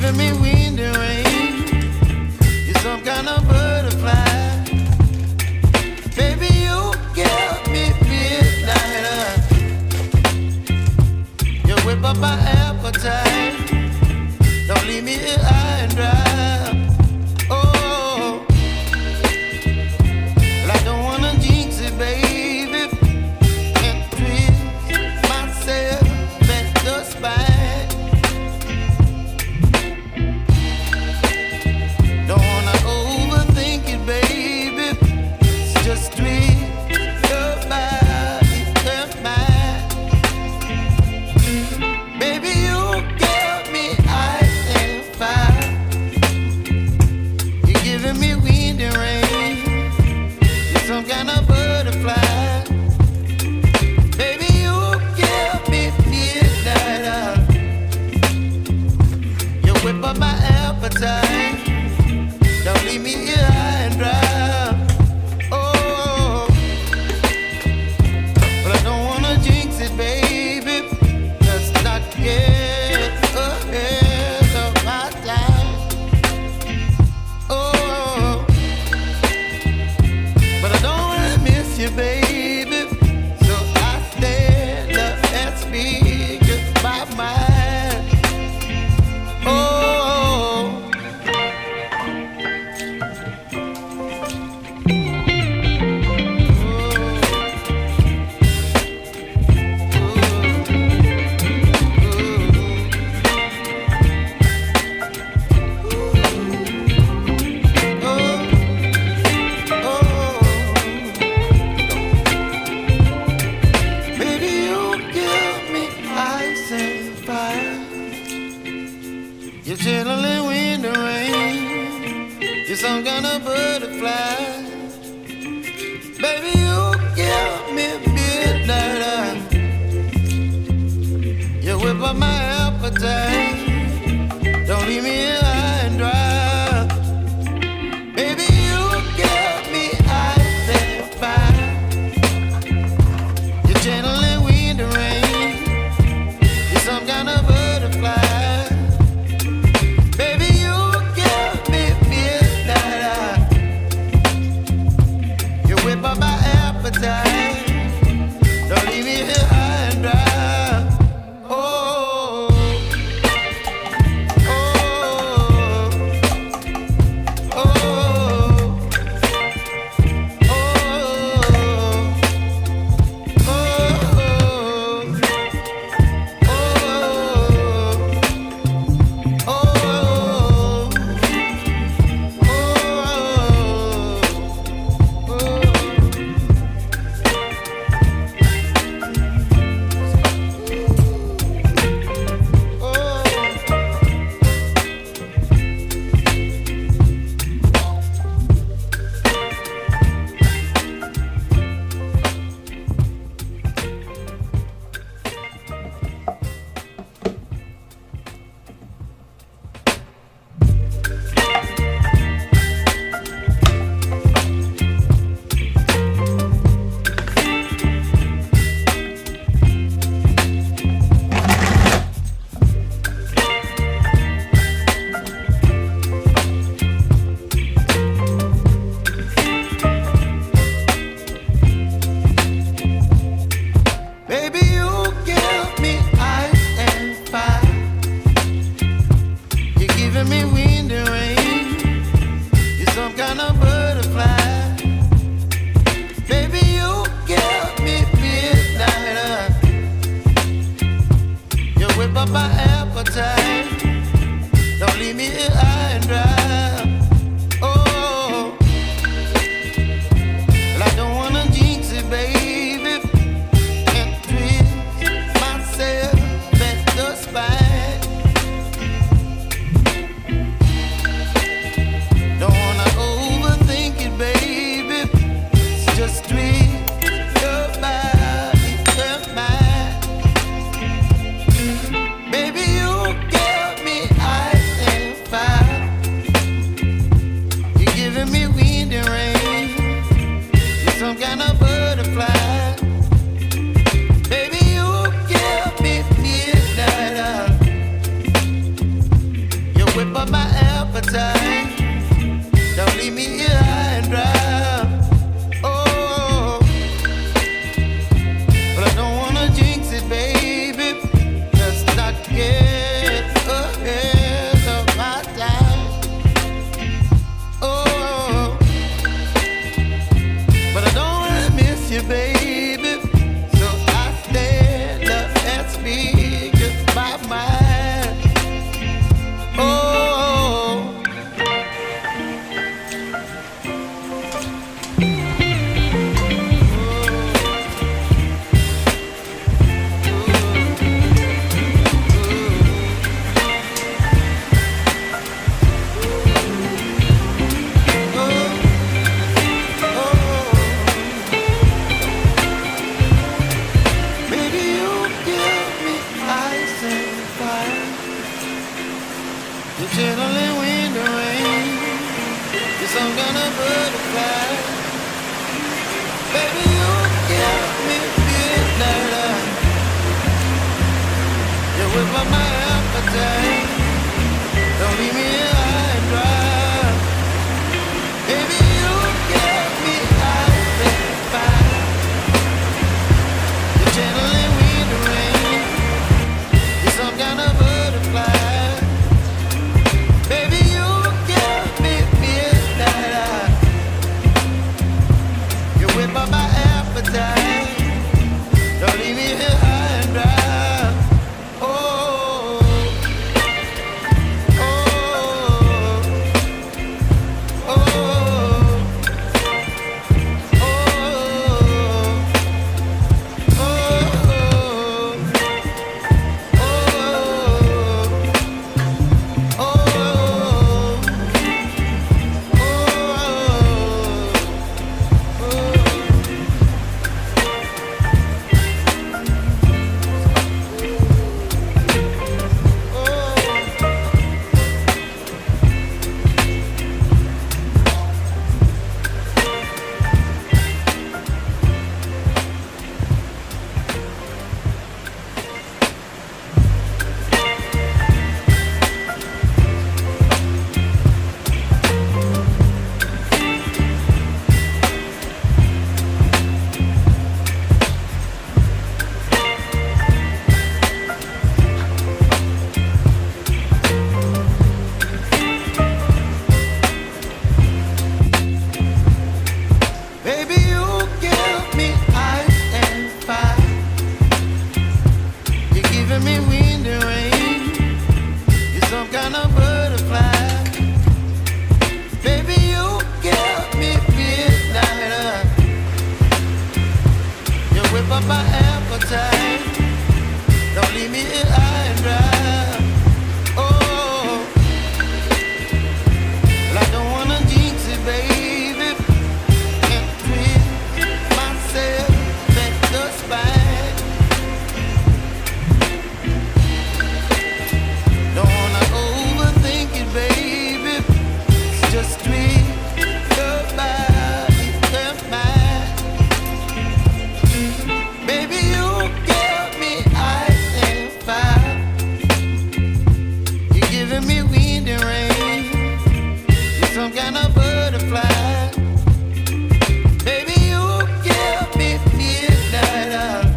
giving me wind and rain. You're some kind of butterfly. Baby, you give me midnight. You whip up my appetite. Don't leave me here high and dry. Oh, well, I don't wanna jinx it, baby, and twist myself at the spine. Don't wanna overthink it, baby. It's just twist your body and mine. Baby, you give me ice and fire. You're giving me wind and rain. You're some kind of butterfly. Baby, you give me midnight. You whip up my appetite. Don't leave me here high and dry. Oh, but I don't wanna jinx it, baby. Let's not get ahead of my time. Oh, but I don't wanna miss you, baby. So I stand up and speak my mind. Oh. Baby, you give me ice and fire. You're chilling wind and rain. You're some kind of butterfly. Baby, you give me midnight. You whip up my appetite. Don't leave me here high and dry. Baby, you give me ice and fire. You're channeling wind and rain. You're some kind of butterfly. Baby, you give me midnight. You whip up my appetite. Don't leave me here high and dry. Oh, oh, oh, oh, baby, you give me ice and fire. You're giving me wind and rain. You're some kind of butterfly. Baby, you give me midnight. You whip up my appetite. Don't leave me here high and dry. Oh, well, I don't wanna jinx it, baby, and twist myself at the spine. whip up my appetite. Don't leave me here high and dry. Oh, but I don't wanna jinx it, baby. Let's not get ahead of my time. Oh, but I don't wanna miss you, baby. So I stand up and speak my mind. Oh, baby, you give me ice and fire. You gently wind and rain. You're some kind of butterfly. Baby, you give me midnight. You whip up my appetite. Don't leave me high and dry. Baby, you give me ice and fire. You gently wind and rain. You're some kind of butterfly. Baby, you give me midnight. You whip up my appetite. Don't leave me here high and dry. Oh, oh, oh, baby, you give me ice and fire. You're giving me wind and rain. You're some kind of butterfly. Baby, you give me midnight. You whip up my appetite. Don't leave me here high and dry. Oh, well, I don't wanna jinx it, baby. Can't twist myself at the spine. Don't wanna overthink it, baby. It's just twist your body and mine. Baby, you give me ice and fire. You're giving me wind and rain. You're some kind of butterfly. Baby, you give me midnight.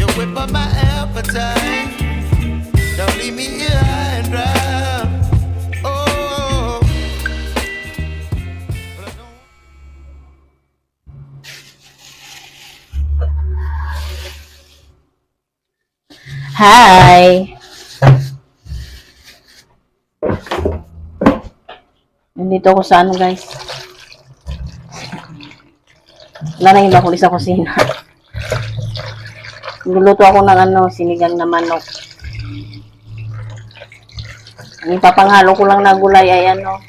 You whip up my appetite. Don't leave me here high and dry. Oh, but I don't. Hi! Nandito ako sa ano guys. Wala na iba kulis sa kusina. Niluluto ako ng ano, sinigang na manok. Ang ipapanghalo ko lang na gulay ay ano.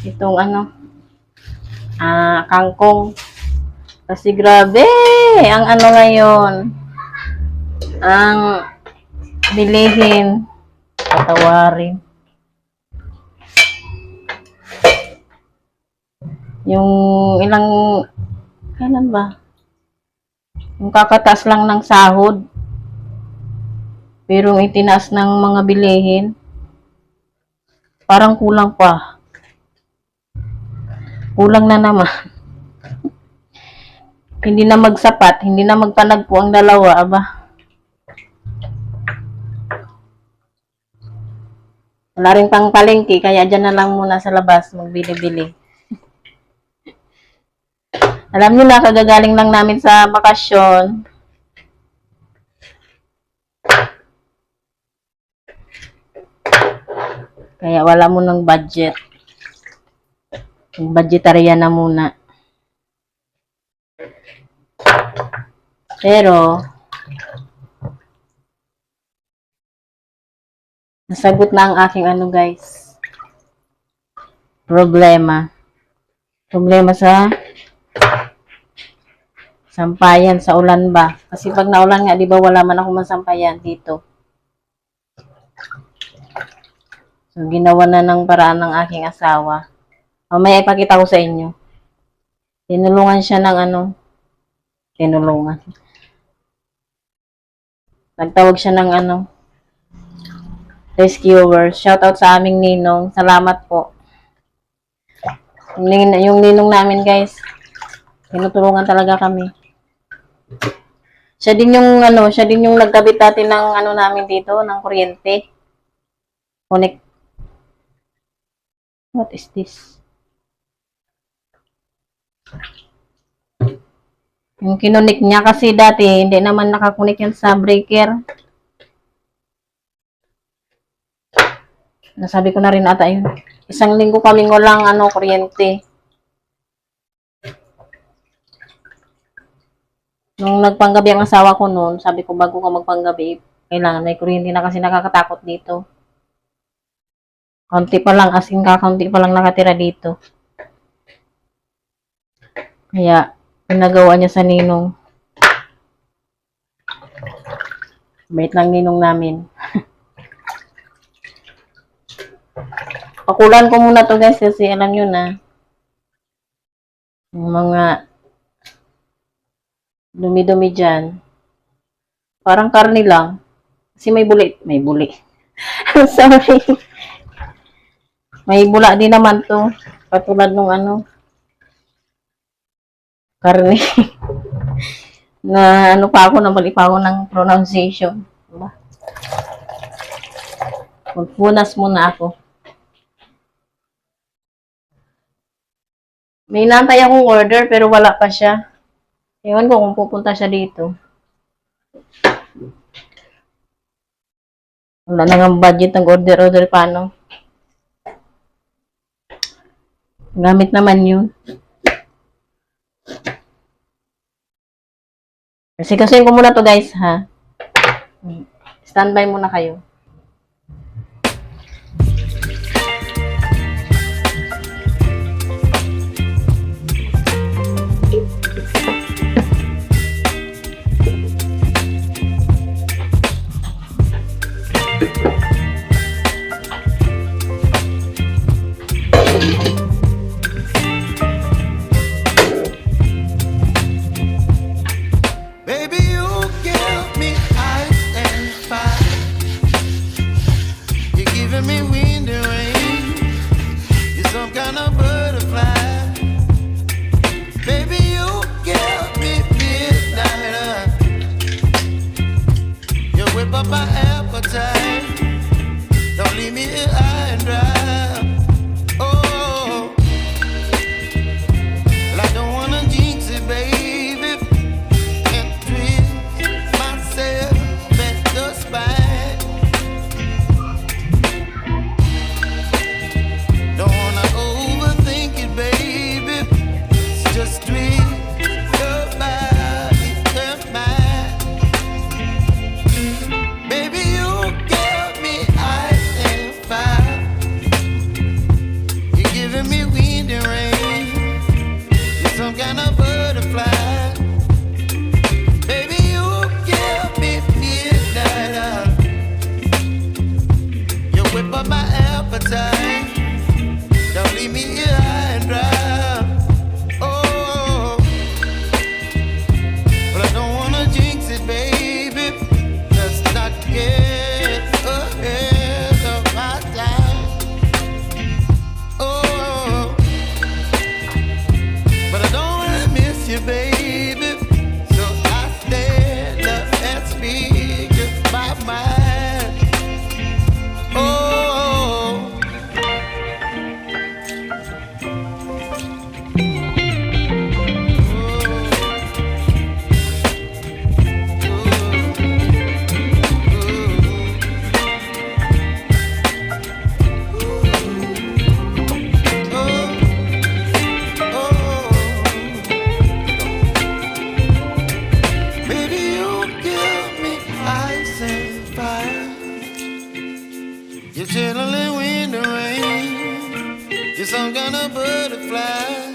Itong ano. Kangkong. Kasi grabe, ang ano ngayon, ang bilihin, patawarin. Yung ilang, kailan ba? Yung kakataas lang ng sahod. Pero itinaas ng mga bilihin, parang kulang pa. Kulang na naman. Hindi na magsapat, hindi na magpanagpo ang dalawa, aba. Wala rin pang palengke, kaya dyan na lang muna sa labas magbili-bili. Alam niyo na, kagagaling lang namin sa bakasyon. Kaya wala mo ng budget. Budgetarian na muna. Pero, nasagot na ang aking guys. Problema. Problema sa sampayan sa ulan ba? Kasi pag naulan nga, di ba wala man ako masampayan dito. So, ginawa na ng paraan ng aking asawa. Mamaya ipakita ko sa inyo. Tinulungan siya ng tinulungan. Nagtawag siya ng rescuer. Shoutout sa aming ninong. Salamat po. Yung ninong namin guys, tinutulungan talaga kami. Siya din yung nagkabit natin ng namin dito, ng kuryente. Connect. What is this? Yung kinunik niya kasi dati, hindi naman nakakunik yan sa breaker. Nasabi ko na rin ata yun. Isang linggo kaming walang kuryente. Nung nagpanggabi ang asawa ko noon, sabi ko bago ka magpanggabi, kailangan may kuryente na kasi nakakatakot dito. Kaunti pa lang, kakaunti pa lang nakatira dito. Kaya, pinagawa niya sa ninong. Bait lang ninong namin. Pakulan ko muna to guys kasi alam nyo na, yung mga dumi-dumi dyan, parang karne lang. Kasi may buli. Sorry. May bula din naman to. Patulad nung karne. Na pa ako, nabalik pa ako ng pronunciation. Diba? Magpunas muna ako. May nantay akong order pero wala pa siya. Ewan ko kung pupunta siya dito. Wala na nga budget ng order paano. Gamit naman yun. Kasi ko muna to guys ha. Standby muna kayo. Baby, you give me ice and fire. You're giving me wind and rain. You're some kind of butterfly. Baby, you give me midnight. You whip up my appetite. Don't leave me here high and dry. Oh, well, I don't wanna jinx it, baby, and twist myself at the spine. Don't wanna overthink it, baby. It's just twist your body and mine. Baby, you give me ice and fire. You're chilling in the rain. You're some kind of butterfly.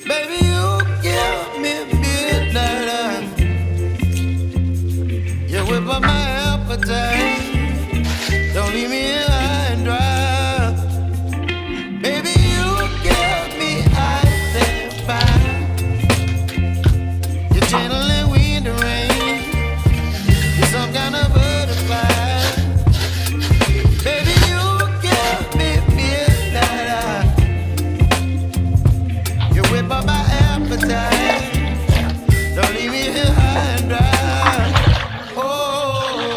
Baby, you give me midnight. You whip up my appetite. Don't leave me here high and dry. Baby, you give me ice and fire. You're channeling wind and rain. You're some kind of butterfly. Baby, you give me midnight. You whip up my appetite. Don't leave me here high and dry. Oh,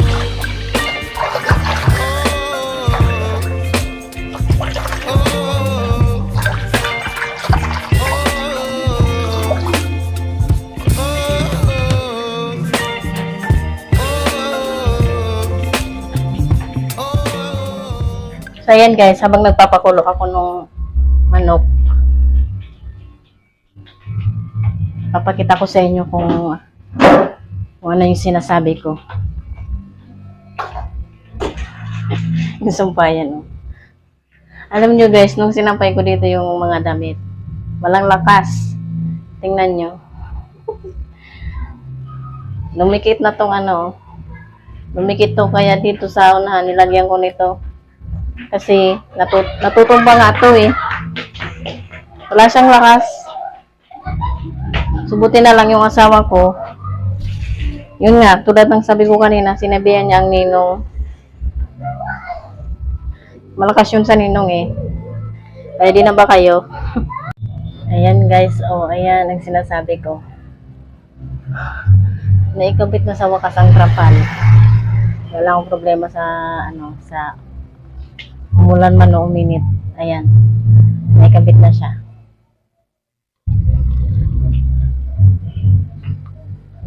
So, ayan guys, habang nagpapakulo ako nung manok, papakita ko sa inyo kung ano yung sinasabi ko. Yung sumpayan, oh. Alam nyo guys, nung sinampay ko dito yung mga damit, walang lakas. Tingnan nyo. Lumikit na tong ano, lumikit to, kaya dito sa unahan, nilagyan ko nito. Kasi natutumba nga to eh. Wala siyang lakas. Subutin na lang yung asawa ko. Yun nga, tulad ng sabi ko kanina, sinabihan niya ang ninong. Malakas yun sa ninong eh. Ready na ba kayo? Ayan guys, oh, ayan ang sinasabi ko. Naikabit na sa wakas ang trapal. Wala akong problema sa sa umulan man o uminit. Ayan. Naikabit na siya.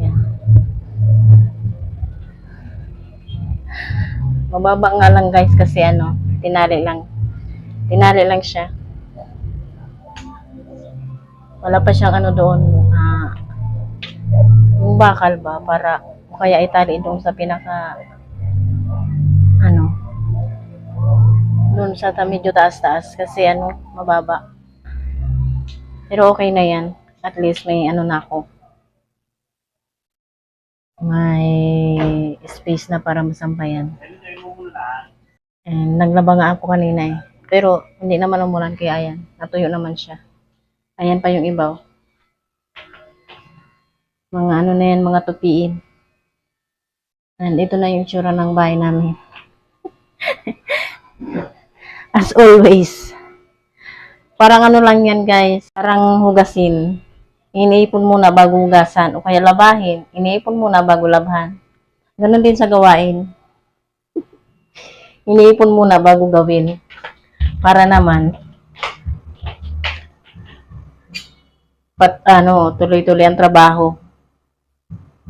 Ayan. Mababa nga lang guys kasi tinali lang. Tinali lang siya. Wala pa siyang doon. Yung bakal ba para o kaya itali doon sa pinaka doon sa medyo taas-taas kasi mababa. Pero okay na yan. At least may na ako. May space na para masampayan. And naglaba nga ako kanina eh. Pero hindi naman umulan kaya ayan. Natuyo naman siya. Ayan pa yung ibaw. Mga na yan, mga tupiin. And ito na yung tsura ng bahay namin. As always. Parang lang yan guys. Parang hugasin. Iniipon muna bago hugasan. O kaya labahin. Iniipon muna bago labhan. Ganon din sa gawain. Iniipon muna bago gawin. Para naman tuloy-tuloy ang trabaho.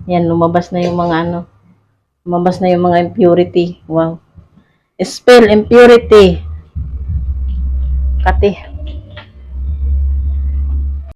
Yan, lumabas na yung mga lumabas na yung mga impurity. Wow. Spell impurity. Kati.